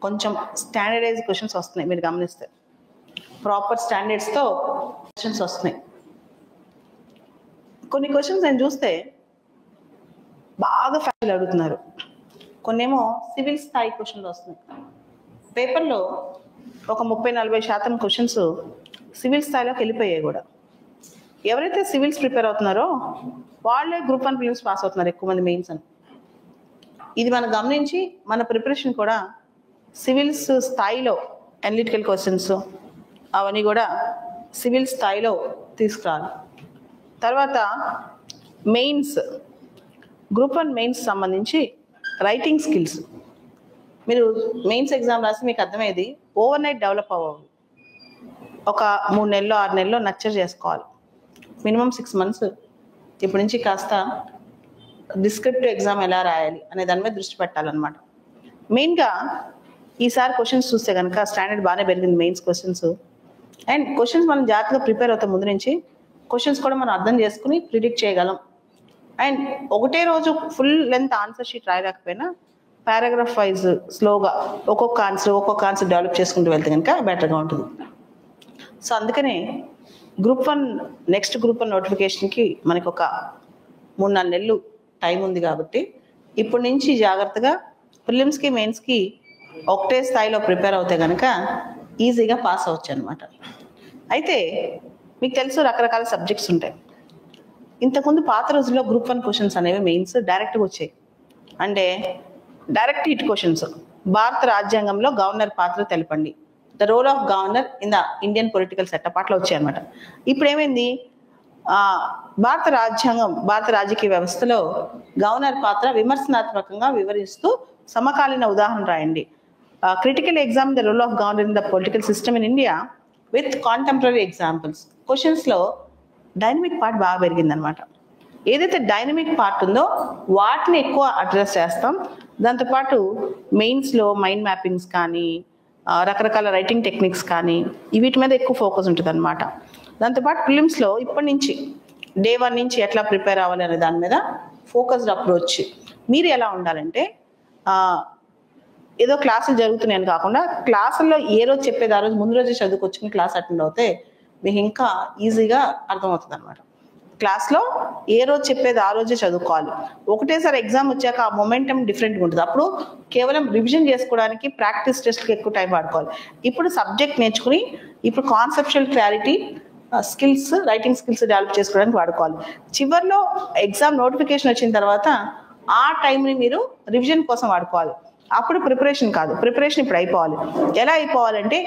కొంచెం standardise questions వస్తున్నాయి. మీరు గమనిస్తే ప్రాపర్ స్టాండర్డ్స్తో క్వశ్చన్స్ వస్తున్నాయి. కొన్ని క్వశ్చన్స్ నేను చూస్తే బాగా ఫ్యాక్టరీలు అడుగుతున్నారు, కొన్ని ఏమో సివిల్ స్థాయి క్వశ్చన్లు వస్తున్నాయి. పేపర్లో ఒక 30-40% క్వశ్చన్స్ సివిల్ స్థాయిలోకి వెళ్ళిపోయాయి కూడా. ఎవరైతే సివిల్స్ ప్రిపేర్ అవుతున్నారో వాళ్ళే గ్రూప్ 1 ప్రిలిమ్స్ పాస్ అవుతున్నారు ఎక్కువ మంది మెయిన్స్ అని. ఇది మనం గమనించి మన ప్రిపరేషన్ కూడా సివిల్స్ స్థాయిలో అనలిటికల్ క్వశ్చన్స్ అవన్నీ కూడా సివిల్ స్థాయిలో తీసుకురావాలి. తర్వాత మెయిన్స్, గ్రూప్ 1 మెయిన్స్ సంబంధించి రైటింగ్ స్కిల్స్. మీరు మెయిన్స్ ఎగ్జామ్ రాసి మీకు అర్థమయ్యేది ఓవర్ నైట్ డెవలప్ అవ్వాలి. ఒక 3 నెలలు 6 నెలల్లో నర్చర్ చేసుకోవాలి. మినిమం 6 months ఇప్పటి నుంచి కాస్త డిస్క్రిప్టివ్ ఎగ్జామ్ ఎలా రాయాలి అనే దాని మీద దృష్టి పెట్టాలన్నమాట. మెయిన్గా ఈసారి క్వశ్చన్స్ చూస్తే కనుక స్టాండర్డ్ బాగానే పెరిగింది మెయిన్స్ క్వశ్చన్స్. అండ్ క్వశ్చన్స్ మనం జాగ్రత్తగా ప్రిపేర్ అవుతాం ముందు నుంచి. క్వశ్చన్స్ కూడా మనం అర్థం చేసుకుని ప్రిడిక్ట్ చేయగలం. అండ్ ఒకటే రోజు ఫుల్ లెంత్ ఆన్సర్ షీట్ రాయలేకపోయినా పారాగ్రాఫ్ వైజ్ స్లోగా ఒక్కొక్క ఆన్సర్ డెవలప్ చేసుకుంటూ వెళ్తే కనుక బెటర్గా ఉంటుంది. సో అందుకనే నెక్స్ట్ గ్రూప్ 1 నోటిఫికేషన్కి మనకి ఒక 3-4 నెలలు టైం ఉంది కాబట్టి ఇప్పటి నుంచి జాగ్రత్తగా ప్రిలిమ్స్కి మెయిన్స్కి ఒకటే స్థాయిలో ప్రిపేర్ అవుతే కనుక ఈజీగా పాస్ అవ్వచ్చు అనమాట. అయితే మీకు తెలుసు రకరకాల సబ్జెక్ట్స్ ఉంటాయి. ఇంతకుముందు పాత రోజుల్లో గ్రూప్ 1 క్వశ్చన్స్ అనేవి మెయిన్స్ డైరెక్ట్గా వచ్చాయి. అంటే డైరెక్ట్ హిట్ క్వశ్చన్స్. భారత రాజ్యాంగంలో గవర్నర్ పాత్ర తెలపండి, the role of governor in the Indian political setup అట్లా వచ్చాయి అనమాట. ఇప్పుడు ఏమైంది, భారత రాజకీయ వ్యవస్థలో గవర్నర్ పాత్ర విమర్శనాత్మకంగా వివరిస్తూ సమకాలీన ఉదాహరణ రాయండి. Critical exam the role of governor in the political system in India with contemporary examples. క్వశ్చన్స్లో డైనమిక్ పార్ట్ బాగా పెరిగిందనమాట. ఏదైతే డైనమిక్ పార్ట్ ఉందో వాటిని ఎక్కువ అడ్రస్ చేస్తాం. దాంతోపాటు మెయిన్స్లో మైండ్ మ్యాపింగ్స్ కానీ రకరకాల రైటింగ్ టెక్నిక్స్ కానీ వీటి మీద ఎక్కువ ఫోకస్ ఉంటుంది అనమాట. దాంతోపాటు ప్రిలిమ్స్లో ఇప్పటి నుంచి డే 1 నుంచి ఎట్లా ప్రిపేర్ అవ్వాలి అనే దాని మీద ఫోకస్డ్ అప్రోచ్. మీరు ఎలా ఉండాలంటే ఏదో క్లాసులు జరుగుతున్నాయని కాకుండా క్లాసుల్లో ఏ రోజు చెప్పేది ఆ రోజు ముందు రోజే చదువుకొచ్చుకుని క్లాస్ అటెండ్ అవుతే మీకు ఇంకా ఈజీగా అర్థమవుతుంది అనమాట. క్లాస్లో ఏ రోజు చెప్పేది ఆ రోజే చదువుకోవాలి. ఒకటేసారి ఎగ్జామ్ వచ్చాక ఆ మొమెంటం డిఫరెంట్గా ఉంటుంది. అప్పుడు కేవలం రివిజన్ చేసుకోవడానికి ప్రాక్టీస్ టెస్ట్కి ఎక్కువ టైం వాడుకోవాలి. ఇప్పుడు సబ్జెక్ట్ నేర్చుకుని ఇప్పుడు conceptual clarity skills, writing skills develop చేసుకోవడానికి వాడుకోవాలి. చివరిలో ఎగ్జామ్ నోటిఫికేషన్ వచ్చిన తర్వాత ఆ టైంని మీరు రివిజన్ కోసం వాడుకోవాలి. అప్పుడు ప్రిపరేషన్ కాదు, ప్రిపరేషన్ ఇప్పుడు అయిపోవాలి. ఎలా అయిపోవాలంటే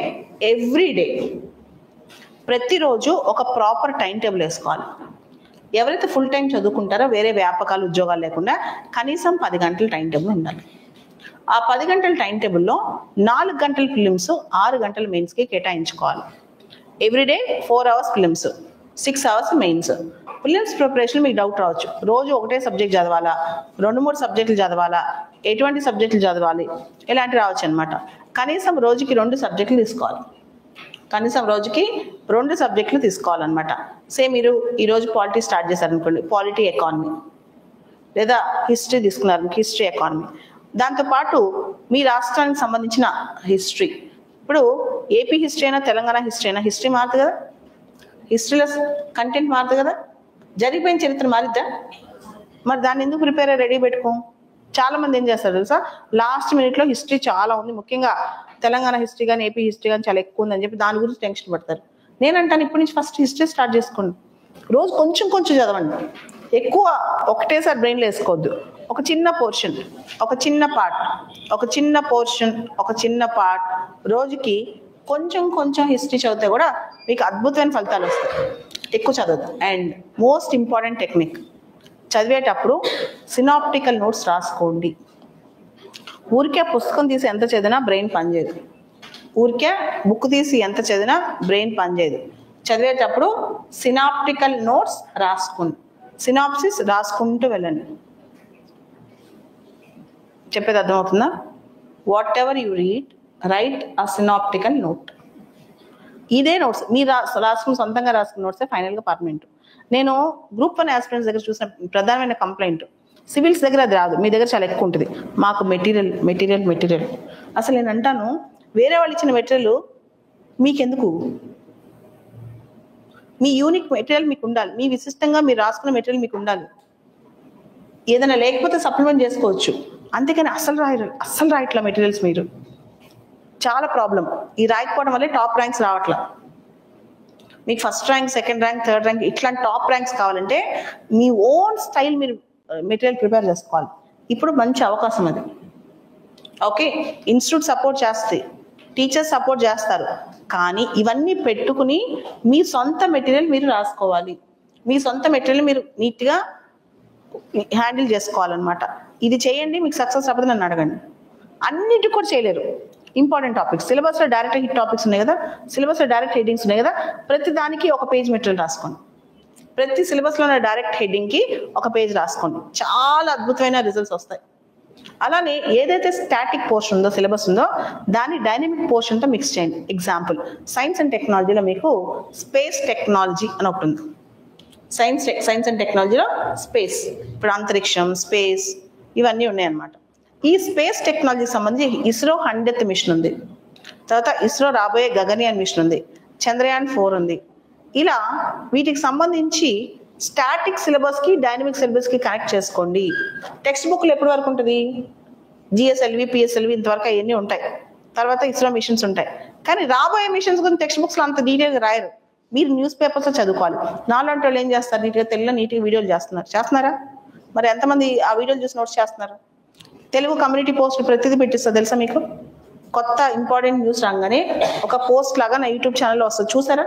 ఎవ్రీడే ప్రతిరోజు ఒక ప్రాపర్ టైం టేబుల్ వేసుకోవాలి. ఎవరైతే ఫుల్ టైం చదువుకుంటారో వేరే వ్యాపకాలు ఉద్యోగాలు లేకుండా కనీసం 10 గంటల టైం టేబుల్ ఉండాలి. ఆ 10 గంటల టైం టేబుల్లో 4 గంటల ఫిలిమ్స్, 6 గంటల మెయిన్స్కి కేటాయించుకోవాలి. ఎవ్రీడే 4 hours ఫిలిమ్స్, 6 hours మెయిన్స్. ఫిలిమ్స్ ప్రిపరేషన్ మీకు డౌట్ రావచ్చు, రోజు ఒకటే సబ్జెక్ట్ చదవాలా, 2-3 సబ్జెక్టులు చదవాలా, ఎటువంటి సబ్జెక్టులు చదవాలి, ఇలాంటి రావచ్చు అనమాట. కనీసం రోజుకి 2 సబ్జెక్టులు తీసుకోవాలి. తీసుకోవాలన్నమాట. సేమ్ మీరు ఈరోజు పాలిటీ స్టార్ట్ చేశారనుకోండి, పాలిటీ ఎకానమీ, లేదా హిస్టరీ తీసుకున్నారు, హిస్టరీ ఎకానమీ. దాంతోపాటు మీ రాష్ట్రానికి సంబంధించిన హిస్టరీ. ఇప్పుడు ఏపీ హిస్టరీ అయినా తెలంగాణ హిస్టరీ అయినా హిస్టరీ మారుతుంది కదా, హిస్టరీలో కంటెంట్ మారుతుంది కదా, జరిగిపోయిన చరిత్ర మారిద్దా? మరి దాన్ని ఎందుకు ప్రిపేర్ అయ్యి రెడీ పెట్టుకో? చాలా మంది ఏం చేస్తారు తెలుసా, లాస్ట్ మినిట్లో హిస్టరీ చాలా ఉంది, ముఖ్యంగా తెలంగాణ హిస్టరీ కానీ ఏపీ హిస్టరీ కానీ చాలా ఎక్కువ ఉందని చెప్పి దాని గురించి టెన్షన్ పడతారు. నేనంటాను ఇప్పటి నుంచి ఫస్ట్ హిస్టరీ స్టార్ట్ చేసుకోండి. రోజు కొంచెం కొంచెం చదవండి, ఎక్కువ ఒకటేసారి బ్రెయిన్లో వేసుకోవద్దు. ఒక చిన్న పోర్షన్, ఒక చిన్న పార్ట్ రోజుకి కొంచెం కొంచెం హిస్టరీ చదివితే కూడా మీకు అద్భుతమైన ఫలితాలు వస్తాయి. ఎక్కువ చదవద్దు. అండ్ మోస్ట్ ఇంపార్టెంట్ టెక్నిక్, చదివేటప్పుడు సినాప్టికల్ నోట్స్ రాసుకోండి. ఊరికే పుస్తకం తీసి ఎంత చదివినా బ్రెయిన్ పనిచేయదు, ఊరికే బుక్ తీసి ఎంత చదివినా బ్రెయిన్ పనిచేయదు. చదివేటప్పుడు సినాప్టికల్ నోట్స్ రాసుకోండి, సినాప్సిస్ రాసుకుంటూ వెళ్ళండి. చెప్పేది అర్థమవుతుందా? Whatever you read write a synoptical note. ఇదే నోట్స్ మీరు రాసుకుని సొంతంగా రాసుకున్న నోట్సే ఫైనల్గా పర్మనెంట్. నేను గ్రూప్ 1 ఆస్పిరెంట్స్ దగ్గర చూసిన ప్రధానమైన కంప్లైంట్, సివిల్స్ దగ్గర అది రాదు, మీ దగ్గర చాలా ఎక్కువ ఉంటుంది. మాకు మెటీరియల్. అసలు నేను అంటాను, వేరే వాళ్ళు ఇచ్చిన మెటీరియల్ మీకెందుకు? మీ యూనిక్ మెటీరియల్ మీకు ఉండాలి, మీ విశిష్టంగా మీరు రాసుకున్న మెటీరియల్ మీకు ఉండాలి. ఏదైనా లేకపోతే సప్లిమెంట్ చేసుకోవచ్చు, అంతేకాని అస్సలు రాయట్లా మెటీరియల్స్. మీరు చాలా ప్రాబ్లం. ఈ రాయకపోవడం వల్లే టాప్ ర్యాంక్స్ రావట్లా. మీకు first rank, second rank, third rank ఇట్లాంటి టాప్ ర్యాంక్స్ కావాలంటే మీ ఓన్ స్టైల్ మీరు మెటీరియల్ ప్రిపేర్ చేసుకోవాలి. ఇప్పుడు మంచి అవకాశం అది. ఓకే, ఇన్స్టిట్యూట్ సపోర్ట్ చేస్తాయి, టీచర్స్ సపోర్ట్ చేస్తారు, కానీ ఇవన్నీ పెట్టుకుని మీ సొంత మెటీరియల్ మీరు రాసుకోవాలి. మీ సొంత మెటీరియల్ మీరు నీట్గా హ్యాండిల్ చేసుకోవాలన్నమాట. ఇది చేయండి, మీకు సక్సెస్ రాకపోతే నన్ను అడగండి. అన్నిటికీ కూడా చేయలేరు. ఇంపార్టెంట్ టాపిక్స్ సిలబస్లో డైరెక్ట్ హిట్ టాపిక్స్ ఉన్నాయి కదా, సిలబస్లో డైరెక్ట్ హెడ్డింగ్స్ ఉన్నాయి కదా, ప్రతి దానికి ఒక పేజ్ మెటీరియల్ రాసుకోండి. ప్రతి సిలబస్లో ఉన్న డైరెక్ట్ హెడ్డింగ్కి ఒక పేజ్ రాసుకోండి, చాలా అద్భుతమైన రిజల్ట్స్ వస్తాయి. అలానే ఏదైతే స్టాటిక్ పోర్షన్ ఉందో, సిలబస్ ఉందో, దాన్ని డైనమిక్ పోర్షన్తో మిక్స్ చేయండి. ఎగ్జాంపుల్, సైన్స్ అండ్ టెక్నాలజీలో మీకు స్పేస్ టెక్నాలజీ అని ఒకటి ఉంది. సైన్స్ అండ్ టెక్నాలజీలో స్పేస్, ఇప్పుడు అంతరిక్షం, స్పేస్ ఇవన్నీ ఉన్నాయన్నమాట. ఈ స్పేస్ టెక్నాలజీకి సంబంధించి ఇస్రో 100th మిషన్ ఉంది, తర్వాత ఇస్రో రాబోయే గగన్యాన్ మిషన్ ఉంది, చంద్రయాన్ 4 ఉంది. ఇలా వీటికి సంబంధించి స్టాటిక్ సిలబస్కి డైనమిక్ సిలబస్కి కనెక్ట్ చేసుకోండి. టెక్స్ట్ బుక్లు ఎప్పటి వరకు ఉంటుంది? జిఎస్ఎల్వి, పిఎస్ఎల్వి ఇంతవరకు అవన్నీ ఉంటాయి, తర్వాత ఇస్రో మిషన్స్ ఉంటాయి. కానీ రాబోయే మిషన్స్ గురించి టెక్స్ట్ బుక్స్లో అంత డీటెయిల్గా రాయరు. మీరు న్యూస్ పేపర్స్లో చదువుకోవాలి. నాలాంటి వాళ్ళు ఏం చేస్తారు? నీట్గా వీడియోలు చేస్తున్నారా? మరి ఎంతమంది ఆ వీడియోలు చూసి నోట్స్ చేస్తున్నారు? తెలుగు కమ్యూనిటీ పోస్ట్ ప్రతిదీ పెట్టిస్తారు తెలుసా మీకు? కొత్త ఇంపార్టెంట్ న్యూస్ రాగానే ఒక పోస్ట్ లాగా నా యూట్యూబ్ ఛానల్లో వస్తుంది, చూసారా?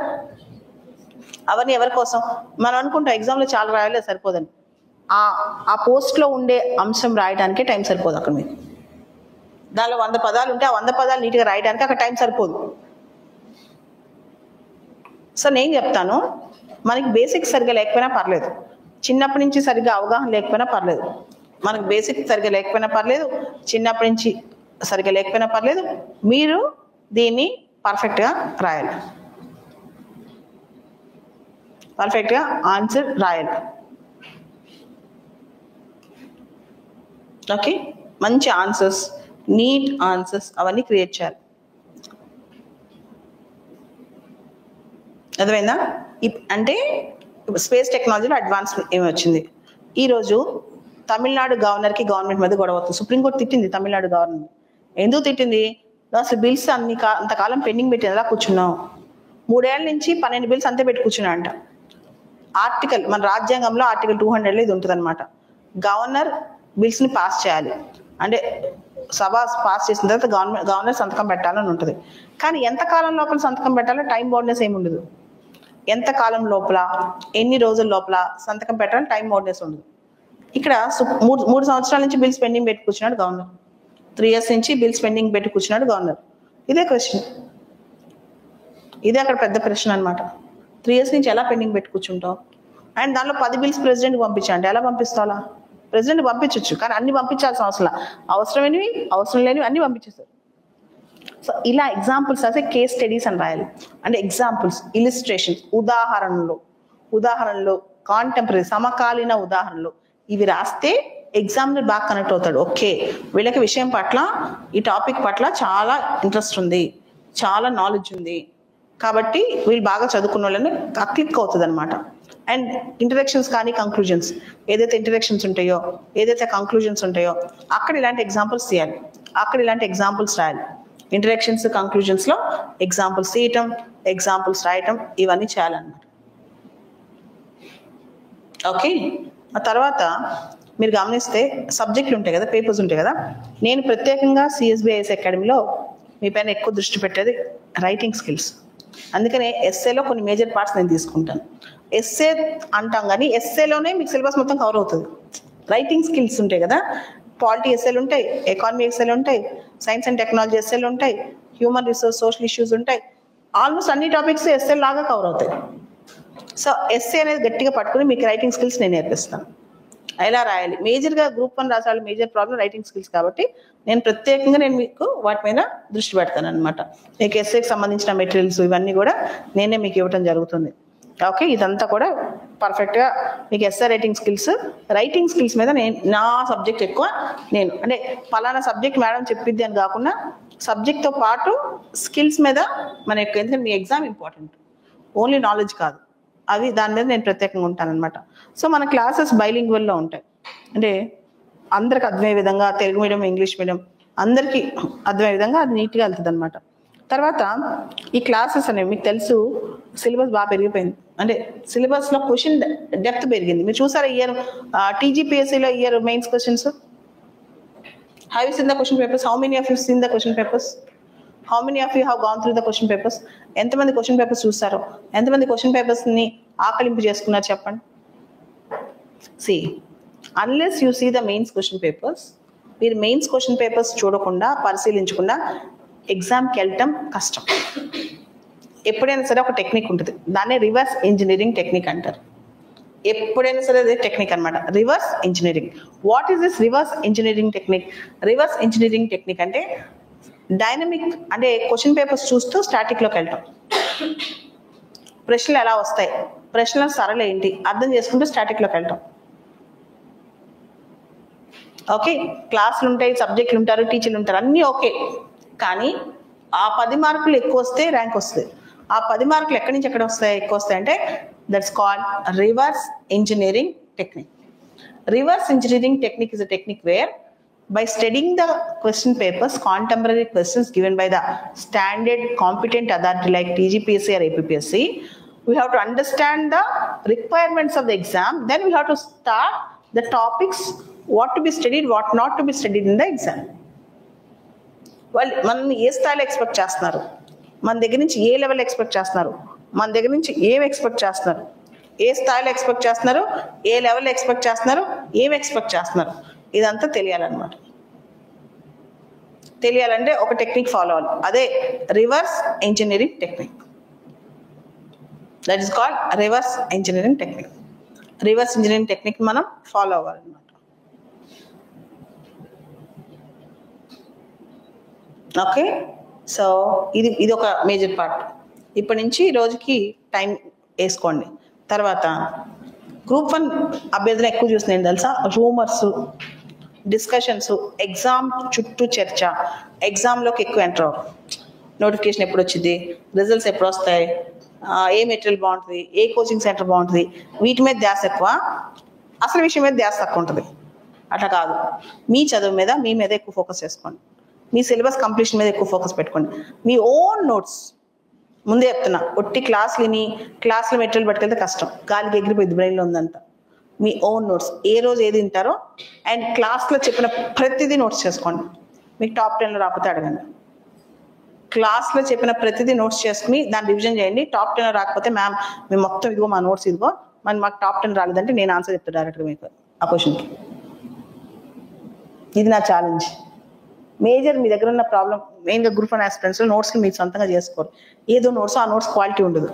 అవన్నీ ఎవరి కోసం? మనం అనుకుంటాం ఎగ్జామ్లో చాలా రాయాలి, సరిపోదని. ఆ పోస్ట్లో ఉండే అంశం రాయడానికే టైం సరిపోదు. అక్కడ మీకు దానిలో 100 పదాలు ఉంటే ఆ 100 పదాలు నీట్గా రాయడానికి అక్కడ టైం సరిపోదు. సో నేను చెప్తాను, మనకి బేసిక్స్ సరిగ్గా లేకపోయినా పర్లేదు, చిన్నప్పటి నుంచి సరిగ్గా అవగాహన లేకపోయినా పర్లేదు, మనకు బేసిక్ సరిగ్గా లేకపోయినా పర్లేదు, చిన్నప్పటి నుంచి సరిగ్గా లేకపోయినా పర్లేదు, మీరు దీన్ని పర్ఫెక్ట్గా రాయాలి, పర్ఫెక్ట్గా ఆన్సర్ రాయాలి. ఓకే, మంచి ఆన్సర్స్, నీట్ ఆన్సర్స్ అవన్నీ క్రియేట్ చేయాలి. అర్థమైందా? అంటే స్పేస్ టెక్నాలజీలో అడ్వాన్స్ ఏమి వచ్చింది? ఈరోజు తమిళనాడు గవర్నర్కి గవర్నమెంట్ మీద గొడవ అవుతుంది. సుప్రీంకోర్టు తిట్టింది తమిళనాడు గవర్నర్. ఎందుకు తిట్టింది? అసలు బిల్స్ అంతకాలం పెండింగ్ పెట్టి ఎలా కూర్చున్నావు? 3 ఏళ్ల నుంచి 12 బిల్స్ అంతే పెట్టి కూర్చున్నా అంట. ఆర్టికల్, మన రాజ్యాంగంలో ఆర్టికల్ 200లో ఇది ఉంటుంది అనమాట. గవర్నర్ బిల్స్ని పాస్ చేయాలి అంటే సభ పాస్ చేసిన తర్వాత గవర్నర్ సంతకం పెట్టాలని ఉంటుంది. కానీ ఎంతకాలం లోపల సంతకం పెట్టాలో టైం బౌండ్నెస్ ఏమి ఉండదు. ఎంతకాలం లోపల, ఎన్ని రోజుల లోపల సంతకం పెట్టాలని టైం బౌండ్నెస్ ఉండదు. ఇక్కడ 3 సంవత్సరాల నుంచి బిల్స్ పెండింగ్ పెట్టి కూర్చున్నాడు గవర్నర్, 3 years నుంచి బిల్స్ పెండింగ్ పెట్టి కూర్చున్నాడు గవర్నర్. ఇదే క్వశ్చన్, ఇదే అక్కడ పెద్ద ప్రశ్న అనమాట. 3 years నుంచి ఎలా పెండింగ్ పెట్టి కూర్చుంటావు? అండ్ దానిలో 10 బిల్స్ ప్రెసిడెంట్కి పంపించండి, ఎలా పంపిస్తావా? ప్రెసిడెంట్ పంపించవచ్చు, కానీ అన్ని పంపించాల్సిన అవసరమైనవి అవసరం లేనివి అన్ని పంపించేస్తారు. సో ఇలా ఎగ్జాంపుల్స్ రాసే కేస్ స్టడీస్ అని రాయాలి. అంటే ఎగ్జాంపుల్స్, ఇలిస్ట్రేషన్స్, ఉదాహరణలు, కాంటెంపరీ సమకాలీన ఉదాహరణలు, ఇవి రాస్తే ఎగ్జామినర్ బాగా కనెక్ట్ అవుతాడు. ఓకే, వీళ్ళకి విషయం పట్ల, ఈ టాపిక్ పట్ల చాలా ఇంట్రెస్ట్ ఉంది, చాలా నాలెడ్జ్ ఉంది, కాబట్టి వీళ్ళు బాగా చదువుకున్న వాళ్ళని క్లిక్ అవుతుంది అనమాట. అండ్ ఇంటరాక్షన్స్ కానీ కంక్లూజన్స్, ఏదైతే ఇంటరాక్షన్స్ ఉంటాయో, ఏదైతే కంక్లూజన్స్ ఉంటాయో అక్కడ ఇలాంటి ఎగ్జాంపుల్స్ తీయాలి, అక్కడ ఇలాంటి ఎగ్జాంపుల్స్ రాయాలి. ఇంటరాక్షన్స్, కంక్లూజన్స్లో ఎగ్జాంపుల్స్ తీయటం, ఎగ్జాంపుల్స్ రాయటం, ఇవన్నీ చేయాలన్నమాట. ఓకే, ఆ తర్వాత మీరు గమనిస్తే సబ్జెక్టులు ఉంటాయి కదా, పేపర్స్ ఉంటాయి కదా. నేను ప్రత్యేకంగా CSBIS అకాడమీలో మీ పైన ఎక్కువ దృష్టి పెట్టేది రైటింగ్ స్కిల్స్. అందుకనే ఎస్ఏలో కొన్ని మేజర్ పార్ట్స్ నేను తీసుకుంటాను. ఎస్ఏ అంటాం కానీ ఎస్ఏలోనే మీకు సిలబస్ మొత్తం కవర్ అవుతుంది. రైటింగ్ స్కిల్స్ ఉంటాయి కదా, పాలిటీ ఎస్ఏలు ఉంటాయి, ఎకానమీ ఎస్ఏలు ఉంటాయి, సైన్స్ అండ్ టెక్నాలజీ ఎస్ఏలు ఉంటాయి, హ్యూమన్ రిసోర్స్, సోషల్ ఇష్యూస్ ఉంటాయి. ఆల్మోస్ట్ అన్ని టాపిక్స్ ఎస్ఏ లాగా కవర్ అవుతాయి. సో ఎస్ఏ అనేది గట్టిగా పట్టుకుని మీకు రైటింగ్ స్కిల్స్ నేను నేర్పిస్తాను, ఎలా రాయాలి. మేజర్గా గ్రూప్ 1 రాసాలి, మేజర్ ప్రాబ్లం రైటింగ్ స్కిల్స్ కాబట్టి నేను ప్రత్యేకంగా మీకు వాటి మీద దృష్టి పెడతాను అనమాట. మీకు ఎస్ఏకి సంబంధించిన మెటీరియల్స్ ఇవన్నీ కూడా నేనే మీకు ఇవ్వటం జరుగుతుంది. ఓకే, ఇదంతా కూడా పర్ఫెక్ట్గా మీకు ఎస్ఆర్ రైటింగ్ స్కిల్స్ మీద నా సబ్జెక్ట్ ఎక్కువ. నేను అంటే పలానా సబ్జెక్ట్ మేడం చెప్పిద్ది అని కాకుండా సబ్జెక్ట్తో పాటు స్కిల్స్ మీద మన యొక్క, ఎందుకంటే మీ ఎగ్జామ్ ఇంపార్టెంట్, ఓన్లీ నాలెడ్జ్ కాదు, అవి దాని మీద నేను ప్రత్యేకంగా ఉంటానన్నమాట. సో మన క్లాసెస్ బైలింగ్వల్లో ఉంటాయి, అంటే అందరికి అర్థమయ్యే విధంగా, తెలుగు మీడియం ఇంగ్లీష్ మీడియం అందరికీ అర్థమయ్యే విధంగా అది నీట్గా వెళ్తుంది అనమాట. తర్వాత ఈ క్లాసెస్ అనేవి మీకు తెలుసు, సిలబస్ బాగా పెరిగిపోయింది, అంటే సిలబస్లో క్వశ్చన్ డెప్త్ పెరిగింది. మీరు చూసారా ఇయర్ టీజీపీఎస్సీలో year mains questions, have you seen the question papers, how many of you seen the question papers, how many of you have gone through the question papers, ఎంతమంది question papers చూస్తారో, ఎంతమంది question పేపర్స్ని ఆకలింపు చేసుకున్నారు చెప్పండి. See unless you see the mains question papers, మీరు mains question papers చూడకుండా పరిశీలించకుండా ఎగ్జామ్కి వెళ్ళటం కష్టం. ఎప్పుడైనా సరే ఒక టెక్నిక్ ఉంటుంది, దాన్ని రివర్స్ ఇంజనీరింగ్ టెక్నిక్ అంటారు. ఎప్పుడైనా సరే అదే టెక్నిక్ అనమాట, reverse engineering. What is this reverse engineering technique? Reverse engineering technique అంటే డైనమిక్, అంటే క్వశ్చన్ పేపర్స్ చూస్తూ స్టాటిక్లోకి వెళ్ళటం, ప్రశ్నలు ఎలా వస్తాయి, ప్రశ్నల సరళ ఏంటి అర్థం చేసుకుంటూ స్టాటిక్లోకి వెళ్ళటం. ఓకే, క్లాసులు ఉంటాయి, సబ్జెక్టులు ఉంటారు, టీచర్లు ఉంటారు, అన్నీ ఓకే. కానీ ఆ 10 మార్కులు ఎక్కువ వస్తే ర్యాంక్ వస్తుంది. ఆ 10 మార్కులు ఎక్కడి నుంచి ఎక్కడ వస్తాయి, ఎక్కువ వస్తాయి అంటే that's called reverse engineering technique. Reverse engineering technique is a technique where by studying the question papers, contemporary questions given by the standard competent authority like TGPSC or APPSC, we have to understand the requirements of the exam. Then we have to start the topics, what to be studied, what not to be studied in the exam. వాళ్ళు మనం ఏ స్థాయిలో expect చేస్తున్నారు, మన దగ్గర నుంచి ఏ level expect చేస్తున్నారు, మన దగ్గర నుంచి ఏం ఎక్స్పెక్ట్ చేస్తున్నారు, ఏ స్థాయిలో ఎక్స్పెక్ట్ చేస్తున్నారు, ఏ లెవెల్ ఎక్స్పెక్ట్ చేస్తున్నారు, ఏం ఎక్స్పెక్ట్ చేస్తున్నారు, ఇదంతా తెలియాలన్నమాట. తెలియాలంటే ఒక టెక్నిక్ ఫాలో అవ్వాలి, అదే reverse engineering technique. That is called reverse engineering technique. Reverse engineering technique మనం ఫాలో అవ్వాలన్నమాట. ఓకే, సో ఇది ఒక మేజర్ పార్ట్. ఇప్పటి నుంచి రోజుకి టైం వేసుకోండి. తర్వాత గ్రూప్ 1 అభ్యర్థులు ఎక్కువ చూస్తున్నాయి తెలుసా, రూమర్స్, డిస్కషన్స్, ఎగ్జామ్ చుట్టూ చర్చ, ఎగ్జామ్లోకి ఎక్కువ ఎంటర్ అవ్వరు. నోటిఫికేషన్ ఎప్పుడు వచ్చింది, రిజల్ట్స్ ఎప్పుడు వస్తాయి, ఏ మెటీరియల్ బాగుంటుంది, ఏ కోచింగ్ సెంటర్ బాగుంటుంది, వీటి మీద ధ్యాస ఎక్కువ, అసలు విషయం మీద ధ్యాస తక్కువ ఉంటుంది. అట్లా కాదు, మీ చదువు మీద మీ మీద ఎక్కువ ఫోకస్ చేసుకోండి, మీ సిలబస్ కంప్లీషన్ మీద ఎక్కువ ఫోకస్ పెట్టుకోండి. మీ ఓన్ నోట్స్, ముందే చెప్తున్నా, ఒట్టి క్లాసులో మెటీరియల్ పట్టుకెళ్తే కష్టం, గాలికి ఎగిరిపోయింది బ్రెయిన్లో ఉందంతా. మీ ఓన్ నోట్స్, ఏ రోజు ఏది తింటారో అండ్ క్లాస్లో చెప్పిన ప్రతిదీ నోట్స్ చేసుకోండి. మీకు టాప్ 10లో రాకపోతే అడగండి. క్లాస్లో చెప్పిన ప్రతిదీ నోట్స్ చేసుకుని దాన్ని రివిజన్ చేయండి. టాప్ 10లో రాకపోతే మ్యామ్ మేము మొత్తం ఇదిగో మా నోట్స్ ఇదిగో, మరి మాకు టాప్ 10 రాలేదంటే నేను ఆన్సర్ చెప్తాను డైరెక్ట్గా మీకు ఆ క్వశ్చన్కి. ఇది నా ఛాలెంజ్. మేజర్ మీ దగ్గర ఉన్న ప్రాబ్లం మెయిన్గా గ్రూప్ 1 ఆస్పిరెంట్స్లో నోట్స్కి మీరు సొంతంగా చేసుకోరు. ఏదో నోట్స్, ఆ నోట్స్ క్వాలిటీ ఉండదు,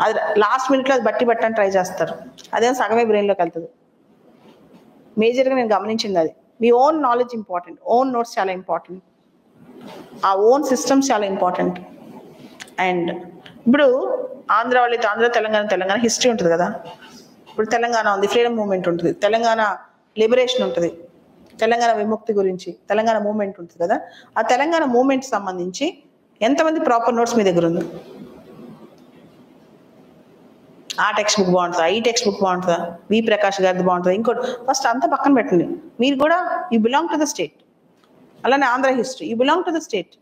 అది లాస్ట్ మినిట్లో అది బట్టి ట్రై చేస్తారు, అదేమో సగమే బ్రెయిన్లోకి వెళ్తుంది. మేజర్గా నేను గమనించింది అది. మీ own knowledge important, own notes చాలా ఇంపార్టెంట్, ఆ ఓన్ సిస్టమ్స్ చాలా ఇంపార్టెంట్. అండ్ ఇప్పుడు ఆంధ్ర వాళ్ళైతే ఆంధ్ర, తెలంగాణ హిస్టరీ ఉంటుంది కదా. ఇప్పుడు తెలంగాణ ఉంది, ఫ్రీడమ్ మూవ్మెంట్ ఉంటుంది, తెలంగాణ లిబరేషన్ ఉంటుంది, తెలంగాణ విముక్తి గురించి తెలంగాణ మూవ్మెంట్ ఉంటుంది కదా. ఆ తెలంగాణ మూవ్మెంట్ సంబంధించి ఎంతమంది ప్రాపర్ నోట్స్ మీ దగ్గర ఉంది? ఆ టెక్స్ట్ బుక్ బాగుంటుందా, ఈ టెక్స్ట్ బుక్ బాగుంటుందా, వి ప్రకాష్ గారిది బాగుంటుందా, ఇంకోటి, ఫస్ట్ అంతా పక్కన పెట్టండి. మీరు కూడా you belong to the state. అలానే Andhra history, you belong to the state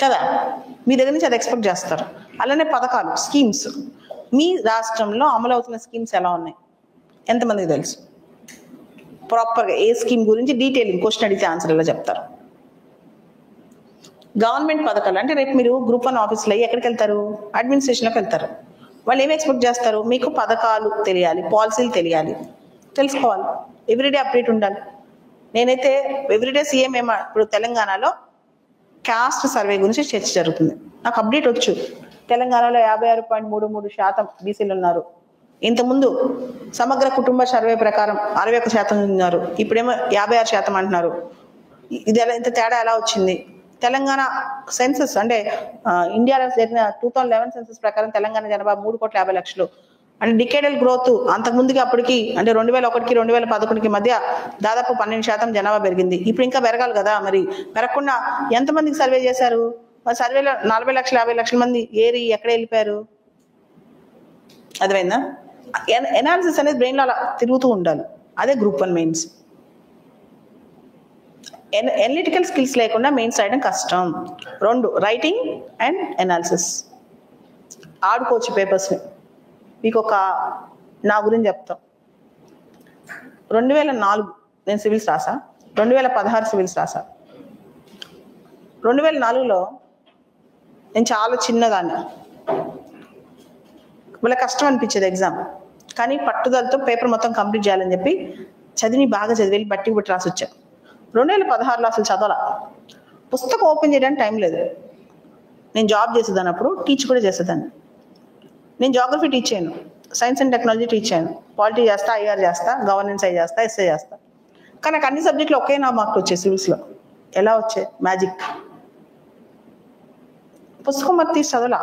కదా, మీ దగ్గర నుంచి అది ఎక్స్పెక్ట్ చేస్తారు. అలానే పథకాలు, స్కీమ్స్, మీ రాష్ట్రంలో అమలు అవుతున్న స్కీమ్స్ ఎలా ఉన్నాయి ఎంతమందికి తెలుసు? ప్రాపర్గా ఏ స్కీమ్ గురించి డీటెయిలింగ్ క్వశ్చన్ అడిగితే ఆన్సర్ ఎలా చెప్తారు? గవర్నమెంట్ పథకాలు అంటే రేపు మీరు గ్రూప్ 1 ఆఫీస్లో ఎక్కడికి వెళ్తారు? అడ్మినిస్ట్రేషన్లోకి వెళ్తారు. వాళ్ళు ఏమి ఎక్స్పెక్ట్ చేస్తారు? మీకు పథకాలు తెలియాలి, పాలసీలు తెలియాలి, తెలుసుకోవాలి, ఎవ్రీడే అప్డేట్ ఉండాలి. నేనైతే ఎవ్రీడే సీఎం ఇప్పుడు తెలంగాణలో క్యాస్ట్ సర్వే గురించి చర్చ జరుగుతుంది, నాకు అప్డేట్ వచ్చు. తెలంగాణలో 56.33% బీసీలు ఉన్నారు. ఇంతకుముందు సమగ్ర కుటుంబ సర్వే ప్రకారం 61% ఉన్నారు, ఇప్పుడేమో 56% అంటున్నారు. ఇది ఎలా, ఇంత తేడా ఎలా వచ్చింది? తెలంగాణ సెన్సస్ అంటే ఇండియాలో జరిగిన 2011 సెన్సస్ ప్రకారం తెలంగాణ జనాభా 3,50,00,000. అంటే డికేడల్ గ్రోత్ అంతకుముందుకి అప్పటికి అంటే 2001కి 2011కి మధ్య దాదాపు 12% జనాభా పెరిగింది. ఇప్పుడు ఇంకా పెరగాలి కదా, మరి పెరగకుండా ఎంతమందికి సర్వే చేశారు? మరి సర్వేలో 40,00,000-50,00,000 మంది ఏరి ఎక్కడ వెళ్ళిపోయారు? అర్థమైందా? ఎనాలిసిస్ అనేది బ్రెయిన్లో అలా తిరుగుతూ ఉండాలి. అదే గ్రూప్ 1 మెయిన్స్. ఎనలిటికల్ స్కిల్స్ లేకుండా మెయిన్స్ రాయడం కష్టం. 2 రైటింగ్ అండ్ ఎనాలిసిస్. ఆడుకోవచ్చు పేపర్స్ని. మీకు ఒక నా గురించి చెప్తాం. 2004 నేను సివిల్స్ రాసా, 2016 సివిల్స్ రాసా. 2004లో నేను చాలా చిన్నదాన్ని, వాళ్ళ కష్టం అనిపించేది ఎగ్జామ్, కానీ పట్టుదలతో పేపర్ మొత్తం కంప్లీట్ చేయాలని చెప్పి బాగా చదివి బట్టి బట్టి రాసి వచ్చా. 2016లో అసలు చదవాల, పుస్తకం ఓపెన్ చేయడానికి టైం లేదు. నేను జాబ్ చేసేదాన్ని, అప్పుడు టీచ్ కూడా చేసేదాన్ని. నేను జాగ్రఫీ టీచ్ చేయను, సైన్స్ అండ్ టెక్నాలజీ టీచ్ చేయను, పాలిటీ చేస్తా, ఐఆర్ చేస్తా, గవర్నెన్స్ ఐ చేస్తా, ఎస్ఐ చేస్తా. కానీ నాకు అన్ని సబ్జెక్టులు ఒకే నా మార్కులు వచ్చాయి సివిల్స్లో. ఎలా వచ్చాయి? మ్యాజిక్. పుస్తకం మరి తీసి చదవలా,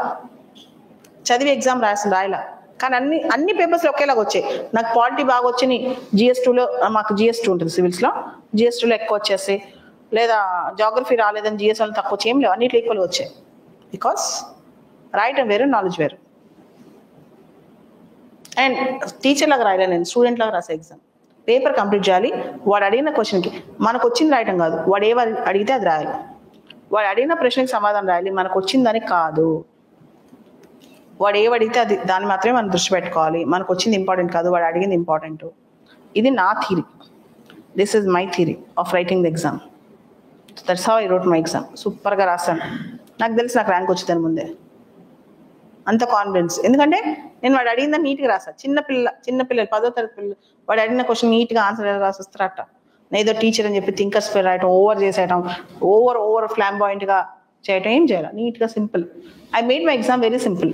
చదివి ఎగ్జామ్ రాయలా, కానీ అన్ని పేపర్స్లో ఒకేలాగా వచ్చాయి. నాకు పాలిటీ బాగా వచ్చినాయి, GS2లో మాకు GS2 ఉంటుంది సివిల్స్లో, GS2లో ఎక్కువ వచ్చేసి, లేదా జాగ్రఫీ రాలేదని GS1 తక్కువ వచ్చి, ఏం లేవు, అన్నిట్లో ఈక్వల్గా వచ్చాయి. బికాస్ రాయటం వేరు, నాలెడ్జ్ వేరు. అండ్ టీచర్ లాగా రాయలే, నేను స్టూడెంట్ లాగా రాసే ఎగ్జామ్. పేపర్ కంప్లీట్ చేయాలి. వాడు అడిగిన క్వశ్చన్కి మనకు వచ్చింది రాయటం కాదు, వాడు ఏ అడిగితే అది రాయాలి. వాడు అడిగిన ప్రశ్నకి సమాధానం రాయాలి, మనకు వచ్చిందని కాదు. వాడు ఏవడిగితే అది దాన్ని మాత్రమే మనం దృష్టి పెట్టుకోవాలి. మనకు వచ్చింది ఇంపార్టెంట్ కాదు, వాడు అడిగింది ఇంపార్టెంట్. ఇది నా theory. This is my theory of writing the exam. That's how I wrote my exam. సూపర్గా రాస్తాను. నాకు తెలిసి నాకు ర్యాంక్ వచ్చిందని ముందే, అంత కాన్ఫిడెన్స్. ఎందుకంటే నేను వాడు అడిగిందని నీట్గా రాసా. చిన్నపిల్లలు 10వ తరగతి పిల్లలు వాడు అడిగిన క్వశ్చన్ నీట్గా ఆన్సర్ రాసి వస్తారట. నేదో టీచర్ అని చెప్పి థింకర్స్ ఫెయిల్ రాయటం, ఓవర్ చేసేయటం, ఓవర్ ఫ్లాంబాయింట్గా చేయటం ఏం చేయాలి, నీట్గా simple. I made my exam very simple.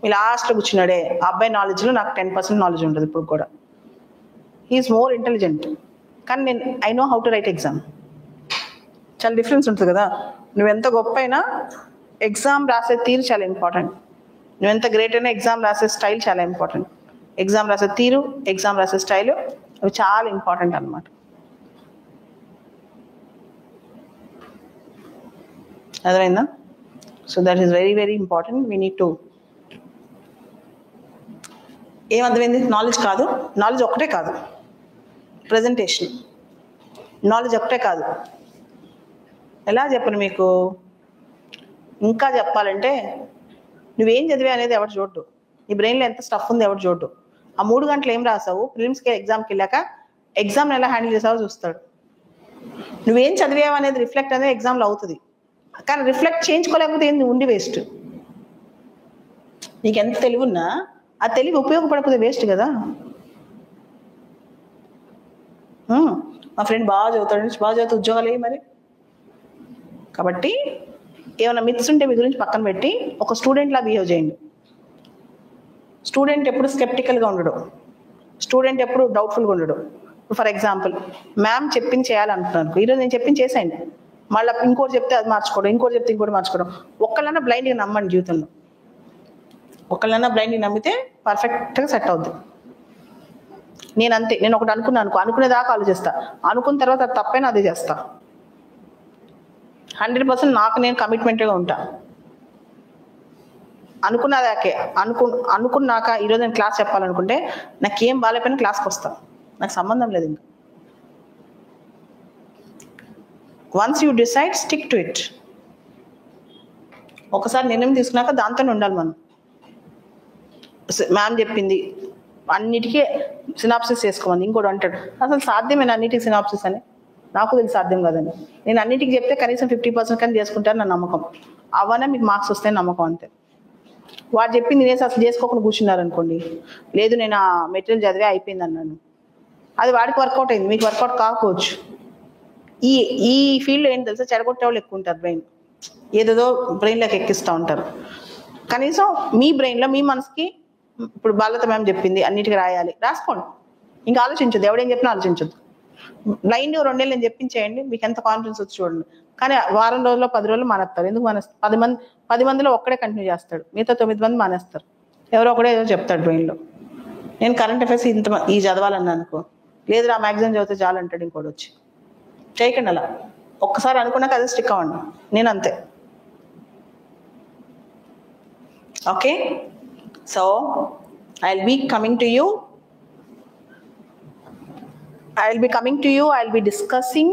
మీ లాస్ట్లో కూర్చున్నాడే ఆ అబ్బాయి నాలెడ్జ్లో నాకు 10% నాలెడ్జ్ ఉంటుంది ఇప్పుడు కూడా. హీఈస్ మోర్ ఇంటెలిజెంట్, కానీ నేను I know how to right exam. చాలా డిఫరెన్స్ ఉంటుంది కదా. నువ్వెంత గొప్ప అయినా ఎగ్జామ్ రాసే తీరు చాలా ఇంపార్టెంట్. నువ్వెంత గ్రేట్ అయినా ఎగ్జామ్ రాసే స్టైల్ చాలా ఇంపార్టెంట్. ఎగ్జామ్ రాసే తీరు, ఎగ్జామ్ రాసే స్టైలు అవి చాలా ఇంపార్టెంట్ అన్నమాట. అర్థమైందా? So that is very very important. We need to. ఏమర్థమైంది? నాలెడ్జ్ కాదు, నాలెడ్జ్ ఒక్కటే కాదు, ప్రజెంటేషన్ నాలెడ్జ్ ఒక్కటే కాదు. ఎలా చెప్పను మీకు? ఇంకా చెప్పాలంటే నువ్వేం చదివా అనేది ఎవరు చూడ్డు, నీ బ్రెయిన్లో ఎంత స్టఫ్ ఉంది ఎవరు చూడ్డు. ఆ 3 గంటలు ఏం రాసావు, ప్రిలిమ్స్కి ఎగ్జామ్కి వెళ్ళాక ఎగ్జామ్ని ఎలా హ్యాండిల్ చేసావో చూస్తాడు. నువ్వేం చదివావు అనేది రిఫ్లెక్ట్ అనేది ఎగ్జామ్లో అవుతుంది, కానీ రిఫ్లెక్ట్ చేయించుకోలేకపోతే ఏంది, ఉండి వేస్ట్. నీకు ఎంత తెలివి ఉన్నా ఆ తెలివి ఉపయోగపడకపోతే వేస్ట్ కదా. మా ఫ్రెండ్ బాగా చదువుతాడు ఉద్యోగాలు మరి. కాబట్టి ఏమైనా మిత్స్ ఉంటే మీ గురించి పక్కన పెట్టి ఒక స్టూడెంట్లా బిహేవ్ చేయండి. స్టూడెంట్ ఎప్పుడు స్కెప్టికల్గా ఉండడు, స్టూడెంట్ ఎప్పుడు డౌట్ఫుల్గా ఉండడు. ఫర్ ఎగ్జాంపుల్, మ్యామ్ చెప్పింది చేయాలంటున్నాను, ఈరోజు నేను చెప్పింది చేసేయండి, మళ్ళీ ఇంకోటి చెప్తే అది మార్చుకోవడం, ఇంకోటి చెప్తే ఇంకోటి మార్చుకోవడం. ఒక్కళ్ళన్నా బ్లైండ్గా నమ్మండి జీవితంలో. ఒకళ్ళన్నా బ్లైండ్గా నమ్మితే పర్ఫెక్ట్గా సెట్ అవుద్ది. నేను అంతే, నేను ఒకటి అనుకునేదాకా ఆలోచిస్తా, అనుకున్న తర్వాత అది తప్పైనా అదే చేస్తా. 100% నాకు నేను కమిట్మెంట్గా ఉంటా. అనుకున్నదాకే అనుకున్నాక ఈరోజు నేను క్లాస్ చెప్పాలనుకుంటే నాకేం బాగాలేకపోయినా క్లాస్కి వస్తా, నాకు సంబంధం లేదు. ఇంకా once you decide, stick to it. ఒకసారి నిర్ణయం తీసుకున్నాక దాంతోనే ఉండాలి మనం. మ్యామ్ చెప్పింది అన్నిటికీ సినాప్సిస్ చేసుకోమని ఇంకోటి అంటాడు, అసలు సాధ్యమేనా అన్నిటికీ సినాప్సిస్ అని? నాకు తెలిసి సాధ్యం కాదని. నేను అన్నిటికీ చెప్తే కనీసం 50% కానీ చేసుకుంటాను నా నమ్మకం. అవనే మీకు మార్క్స్ వస్తాయి నమ్మకం, అంతే. వాడు చెప్పింది నేను అసలు చేసుకోకుండా కూర్చున్నారు అనుకోండి, లేదు నేను ఆ మెటీరియల్ చదివే అయిపోయింది అన్నాను, అది వాడికి వర్కౌట్ అయింది, మీకు వర్కౌట్ కాకపోవచ్చు. ఈ ఫీల్డ్లో ఏంటి తెలుసా, చెడగొట్టే వాళ్ళు ఎక్కువ ఉంటారు. బ్రెయిన్ ఏదేదో బ్రెయిన్లోకి ఎక్కిస్తూ ఉంటారు. కనీసం మీ బ్రెయిన్లో మీ మనసుకి ఇప్పుడు బాలత మ్యామ్ చెప్పింది అన్నిటికీ రాయాలి, రాసుకోండి. ఇంకా ఆలోచించొద్దు, ఎవడేం చెప్పినా ఆలోచించొద్దు. బ్లైండ్ 2 నెలలు నేను చెప్పించేయండి, మీకు ఎంత కాన్ఫిడెన్స్ వచ్చి చూడండి. కానీ వారం రోజుల్లో 10 రోజులు మానేస్తారు. ఎందుకు మానేస్తారు? 10 మందిలో ఒక్కడే కంటిన్యూ చేస్తాడు, మిగతా 9 మంది మానేస్తారు. ఎవరో ఒకడే ఏదో చెప్తాడు బ్రెయిన్లో. నేను కరెంట్ అఫైర్స్ ఈ చదవాలన్నా అనుకో, లేదు ఆ మ్యాగజైన్ చదివితే చాలు అంటాడు ఇంకోటి వచ్చి. చేయకండి అలా. ఒక్కసారి అనుకున్నాక అదే స్టిక్ అవ్వండి. నేను అంతే. Okay, so I'll be coming to you. I'll be discussing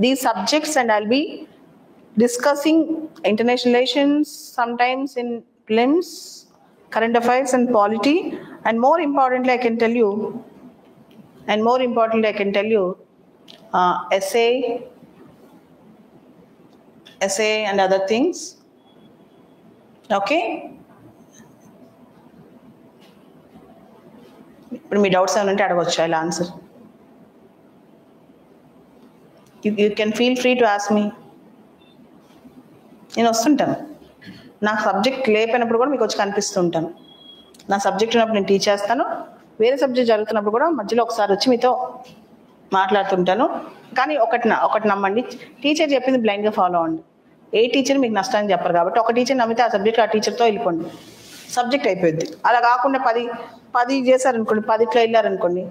these subjects, and I'll be discussing international relations, sometimes in prelims, current affairs and polity, and more importantly I can tell you essay and other things. Okay, ఇప్పుడు మీ doubts ఏమైనా ఉంటే అడగవచ్చు. I will answer. You can feel free to ask me. నేను వస్తుంటాను. నాకు subject లేకపోయినప్పుడు కూడా మీకు వచ్చి కనిపిస్తుంటాను. నా సబ్జెక్ట్ ఉన్నప్పుడు నేను టీచ్ చేస్తాను, వేరే సబ్జెక్ట్ జరుగుతున్నప్పుడు కూడా మధ్యలో ఒకసారి వచ్చి మీతో మాట్లాడుతుంటాను. కానీ ఒకటి నమ్మండి, టీచర్ చెప్పింది బ్లైండ్గా ఫాలో అవ్వండి. ఏ టీచర్ మీకు నష్టాన్ని చెప్పరు కాబట్టి ఒక టీచర్ నమ్మితే ఆ సబ్జెక్ట్ ఆ టీచర్తో వెళ్ళిపోండి, సబ్జెక్ట్ అయిపోయింది. అలా కాకుండా 10 చేశారనుకోండి, 10 వెళ్ళారనుకోండి,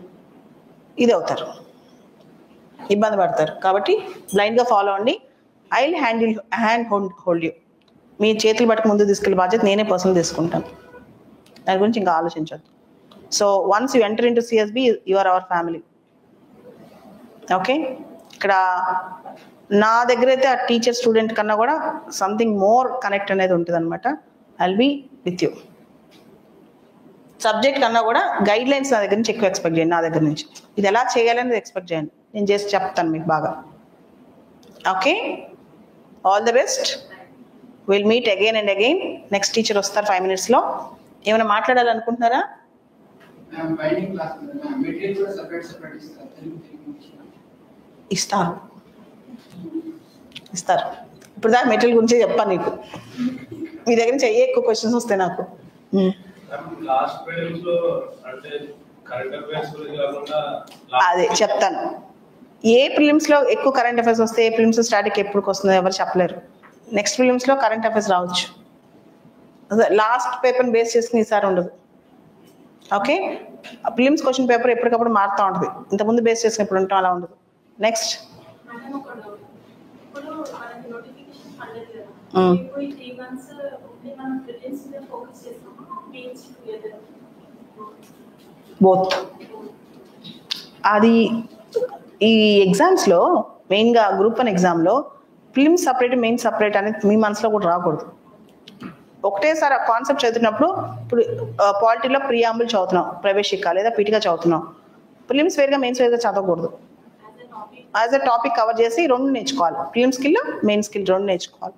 ఇది అవుతారు, ఇబ్బంది పడతారు. కాబట్టి బ్లైండ్గా ఫాలో అవ్వండి. I will hand hold you. మీ చేతులు పట్టుకు ముందు తీసుకెళ్ళే బాధ్యత నేనే పర్సనల్ తీసుకుంటాను. దాని గురించి ఇంకా ఆలోచించద్దు. So once you enter in to CSB, you are our family. Okay, ఇక్కడ నా దగ్గర అయితే ఆ టీచర్ స్టూడెంట్ కన్నా కూడా సంథింగ్ మోర్ కనెక్ట్ అనేది ఉంటుంది అనమాట. I will be with you. Subject కన్నా కూడా గైడ్ లైన్స్ నా దగ్గర నుంచి ఎక్కువ ఎక్స్పెక్ట్ చేయండి. నా దగ్గర నుంచి ఇది ఎలా చేయాలనేది ఎక్స్పెక్ట్ చేయండి. నేను చేసి చెప్తాను మీకు బాగా. Okay, all the best. Will meet again and again. Next teacher వస్తారు 5 minutesలో. ఏమైనా మాట్లాడాలనుకుంటున్నారా? ఇస్తారు. ఇప్పుడు దాకా మెటీరియల్ గురించి చెప్పాను నీకు. మీ దగ్గర నుంచి ఎక్కువ క్వశ్చన్స్ వస్తాయి నాకు. అదే చెప్తాను. ఏ ప్రిలిమ్స్లో ఎక్కువ కరెంట్ అఫైర్స్ వస్తే, ఏ ప్రిలిమ్స్ స్టాటిక్ ఎప్పుడు వస్తుందో ఎవరు చెప్పలేరు. నెక్స్ట్ ప్రిలిమ్స్లో కరెంట్ అఫైర్స్ రావచ్చు. లాస్ట్ పేపర్ని బేస్ చేసుకుని ఈసారి ఉండదు. ఓకే, ప్రిలిమ్స్ క్వశ్చన్ పేపర్ ఎప్పటికప్పుడు మారుతూ ఉంటుంది. ఇంతకుముందు బేస్ చేసుకుని ఇప్పుడు ఉంటాం, అలా ఉండదు. Next both. అది ఈ ఎగ్జామ్స్లో మెయిన్గా గ్రూప్ 1 ఎగ్జామ్లో ప్రిలిమ్స్ సపరేట్, మెయిన్ సపరేట్ అనేది మీ మనసులో కూడా రాకూడదు. ఒకటేసారి ఆ కాన్సెప్ట్ చదువుతున్నప్పుడు, ఇప్పుడు పాలిటీలో ప్రియాంబుల్ చదువుతున్నాం, ప్రవేశిక లేదా పీఠిక చదువుతున్నాం, ప్రిలిమ్స్ వేరుగా మెయిన్స్ వేరుగా చదవకూడదు. యాజ్ ఎ టాపిక్ కవర్ చేసి 2 నేర్చుకోవాలి. ప్రిలిమ్ స్కిల్, మెయిన్ స్కిల్ 2 నేర్చుకోవాలి.